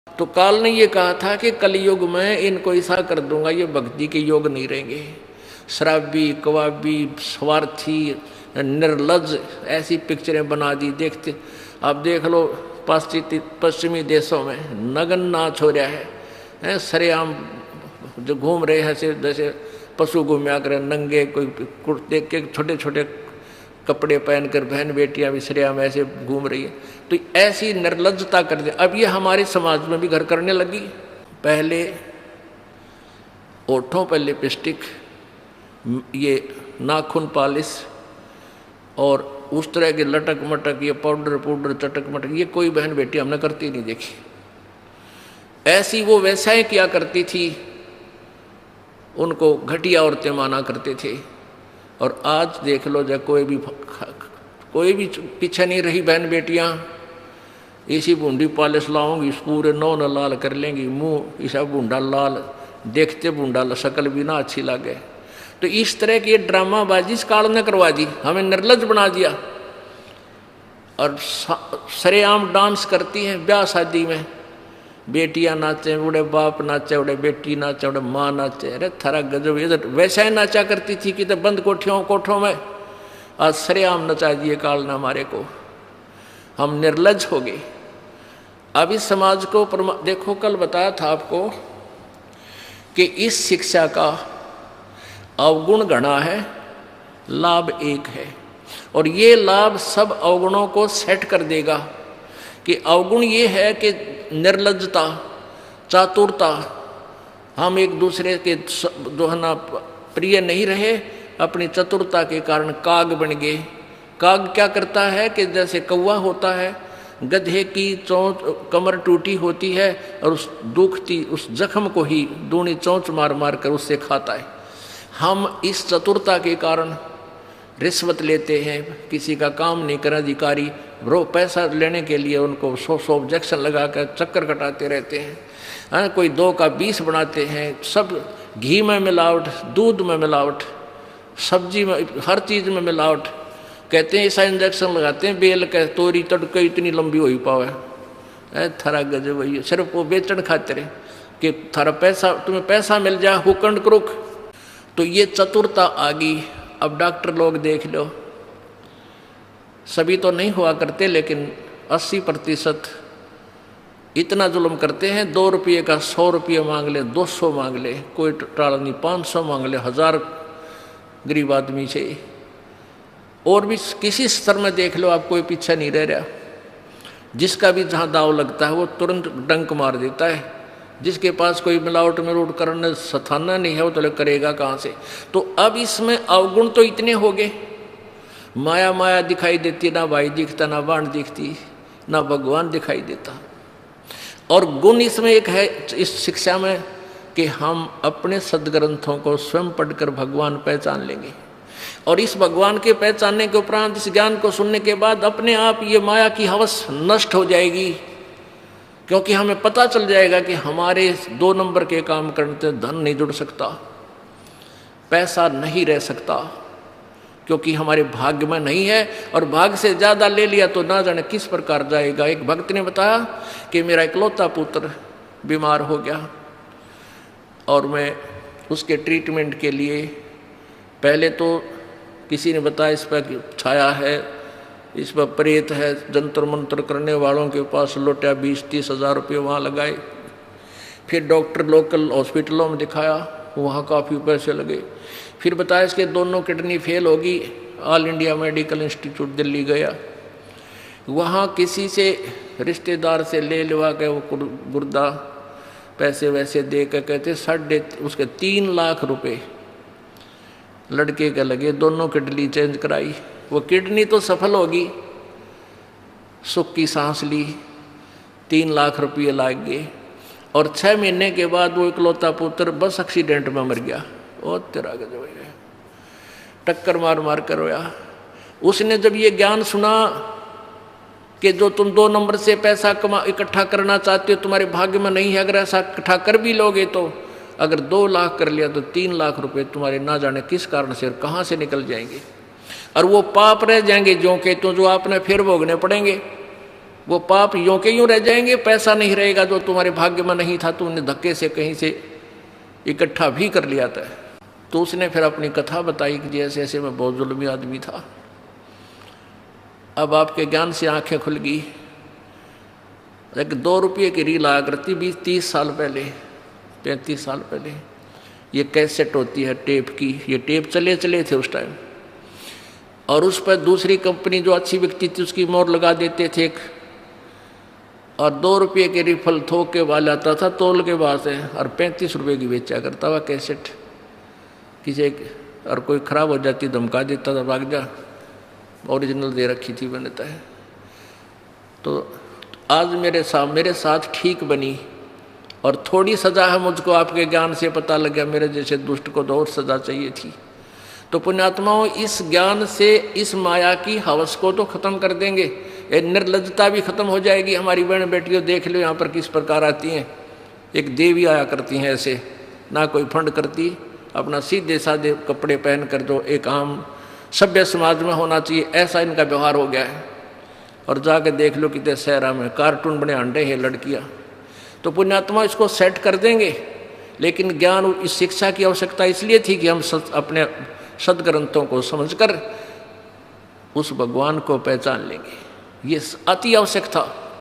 तो काल ने ये कहा था कि कलयुग में इनको ऐसा कर दूंगा, ये भक्ति के योग नहीं रहेंगे। शराबी, कवाबी, स्वार्थी, निर्लज, ऐसी पिक्चरें बना दी। देखते आप देख लो पश्चिमी देशों में नग्न नाच हो रहा है, सरेआम जो घूम रहे हैं जैसे पशु घूमया करे नंगे, कोई कुर्ते के छोटे छोटे कपड़े पहनकर बहन बेटियां भी सरेआम ऐसे घूम रही है। तो ऐसी निर्लज्जता कर दे। अब ये हमारे समाज में भी घर करने लगी। पहले ओठों पर लिपस्टिक, ये नाखून पॉलिश और उस तरह के लटक मटक, ये पाउडर चटक मटक, ये कोई बहन बेटी हमने करती नहीं देखी। ऐसी वो वैसाएं किया करती थी, उनको घटिया औरतें माना करते थे। और आज देख लो, जब कोई भी पीछे नहीं रही बहन बेटियां। इसी बूंदी पॉलिश लाऊंगी, इस पूरे नौ न लाल कर लेंगी, मुंह ऐसा बूंदा लाल, देखते बूंदा शक्ल भी ना अच्छी लगे। तो इस तरह की ड्रामाबाजी इस काल ने करवा दी, हमें निर्लज बना दिया। और सरेआम डांस करती हैं ब्याह शादी में, बेटियां नाचे, बूढ़े बाप नाचे, बूढ़े बेटी नाचे, बूढ़े माँ नाचे। अरे थारा गजब, इधर वैसा ही नाचा करती थी कि तो बंद कोठों में, आज सरेआम नचा दिए काल ने हमारे को। हम निर्लज हो गए। अब इस समाज को देखो, कल बताया था आपको कि इस शिक्षा का अवगुण घना है, लाभ एक है। और ये लाभ सब अवगुणों को सेट कर देगा। कि अवगुण ये है कि निर्लज्जता, चातुरता, हम एक दूसरे के जो है ना प्रिय नहीं रहे, अपनी चतुरता के कारण काग बन गए। काग क्या करता है कि जैसे कौवा होता है, गधे की चोंच कमर टूटी होती है और उस दुखती उस जख्म को ही दूनी चोंच मार मार कर उससे खाता है। हम इस चतुरता के कारण रिश्वत लेते हैं, किसी का काम नहीं कर अधिकारी रो पैसा लेने के लिए उनको 100 ऑब्जेक्शन लगा कर चक्कर कटाते रहते हैं। कोई 2 का 20 बनाते हैं। सब घी में मिलावट, दूध में मिलावट, सब्जी में, हर चीज़ में मिलावट। कहते हैं ऐसा इंजेक्शन लगाते हैं बेल का, तोरी तड़के इतनी लंबी हो ही पावे। थारा गजब वही, सिर्फ वो बेचन खातिर कि थारा पैसा, तुम्हें पैसा मिल जाए, हुकंड क्रुक। तो ये चतुरता आ गई। अब डॉक्टर लोग देख लो, सभी तो नहीं हुआ करते, लेकिन 80% इतना जुल्म करते हैं। 2 रुपये का 100 रुपये मांग ले, 200 मांग ले, कोई टाल नहीं, 500 मांग ले, 1000 गरीब आदमी से। और भी किसी स्तर में देख लो आप, कोई पीछे नहीं रह रहा। जिसका भी जहाँ दाव लगता है वो तुरंत डंक मार देता है। जिसके पास कोई मिलावट में रोट करने सथाना नहीं है, वो तो करेगा कहाँ से। तो अब इसमें अवगुण तो इतने हो गए, माया माया दिखाई देती, ना भाई दिखता, ना बाण दिखती, ना भगवान दिखाई देता। और गुण इसमें एक है इस शिक्षा में कि हम अपने सदग्रंथों को स्वयं पढ़कर भगवान पहचान लेंगे। और इस भगवान के पहचानने के उपरांत, इस ज्ञान को सुनने के बाद अपने आप ये माया की हवस नष्ट हो जाएगी। क्योंकि हमें पता चल जाएगा कि हमारे 2 नंबर के काम करने से धन नहीं जुड़ सकता, पैसा नहीं रह सकता, क्योंकि हमारे भाग्य में नहीं है। और भाग्य से ज़्यादा ले लिया तो ना जाने किस प्रकार जाएगा। एक भक्त ने बताया कि मेरा इकलौता पुत्र बीमार हो गया और मैं उसके ट्रीटमेंट के लिए, पहले तो किसी ने बताया इस पर छाया है, इस पर प्रेत है, जंतर मंत्र करने वालों के पास लौटा 20-30 हज़ार रुपये वहाँ लगाए। फिर डॉक्टर लोकल हॉस्पिटलों में दिखाया, वहाँ काफ़ी पैसे लगे। फिर बताया इसके दोनों किडनी फेल होगी। All India medical institute Delhi गया, वहाँ किसी से रिश्तेदार से ले लिवा के वो गुर्दा पैसे वैसे दे कर कहते उसके 3 लाख रुपए लड़के के लगे। दोनों किडनी चेंज कराई, वो किडनी तो सफल होगी, सुख की सांस ली, 3 लाख रुपये लाग गए। और 6 महीने के बाद वो इकलौता पुत्र बस एक्सीडेंट में मर गया। और तेरा गजब है, टक्कर मार मार कर रोया। उसने जब ये ज्ञान सुना कि जो तुम 2 नंबर से पैसा इकट्ठा करना चाहते हो तुम्हारे भाग्य में नहीं है, अगर ऐसा इकट्ठा कर भी लोगे तो अगर 2 लाख कर लिया तो 3 लाख रुपए तुम्हारे ना जाने किस कारण से और कहाँ से निकल जाएंगे। और वो पाप रह जाएंगे जो के तो, जो आपने फिर भोगने पड़ेंगे। वो पाप यों के यूं रह जाएंगे, पैसा नहीं रहेगा जो तुम्हारे भाग्य में नहीं था, तुमने धक्के से कहीं से इकट्ठा भी कर लिया था। तो उसने फिर अपनी कथा बताई कि ऐसे ऐसे मैं बहुत जुल्मी आदमी था। अब आपके ज्ञान से आंखें खुल गई। एक 2 रुपये की रील आया करती 20-30 साल पहले, 35 साल पहले। ये कैसेट होती है टेप की, ये टेप चले थे उस टाइम, और उस पर दूसरी कंपनी जो अच्छी बिकती थी उसकी मोहर लगा देते थे एक, और 2 रुपये के रिफल थोक के वाला आता था तोल के बाद से, और 35 रुपये की बेचा करता हुआ कैसेट। किसी और कोई ख़राब हो जाती धमका देता था, भाग जा, ओरिजिनल दे रखी थी बनता है। तो आज मेरे साथ ठीक बनी, और थोड़ी सज़ा है मुझको आपके ज्ञान से पता लग गया, मेरे जैसे दुष्ट को तो और सज़ा चाहिए थी। तो पुण्यात्माओं, इस ज्ञान से इस माया की हवस को तो ख़त्म कर देंगे, ये निर्लज्जता भी ख़त्म हो जाएगी। हमारी बहन बेटियों देख लो यहाँ पर किस प्रकार आती हैं, एक देवी आया करती हैं ऐसे, ना कोई फंड करती, अपना सीधे साधे कपड़े पहन कर जो एक आम सभ्य समाज में होना चाहिए ऐसा इनका व्यवहार हो गया है। और जाके देख लो कितने शहरा में कार्टून बने अंडे हैं लड़कियाँ। तो पुण्यात्मा इसको सेट कर देंगे, लेकिन ज्ञान इस शिक्षा की आवश्यकता इसलिए थी कि हम अपने सदग्रंथों को समझकर उस भगवान को पहचान लेंगे, ये अति आवश्यक था।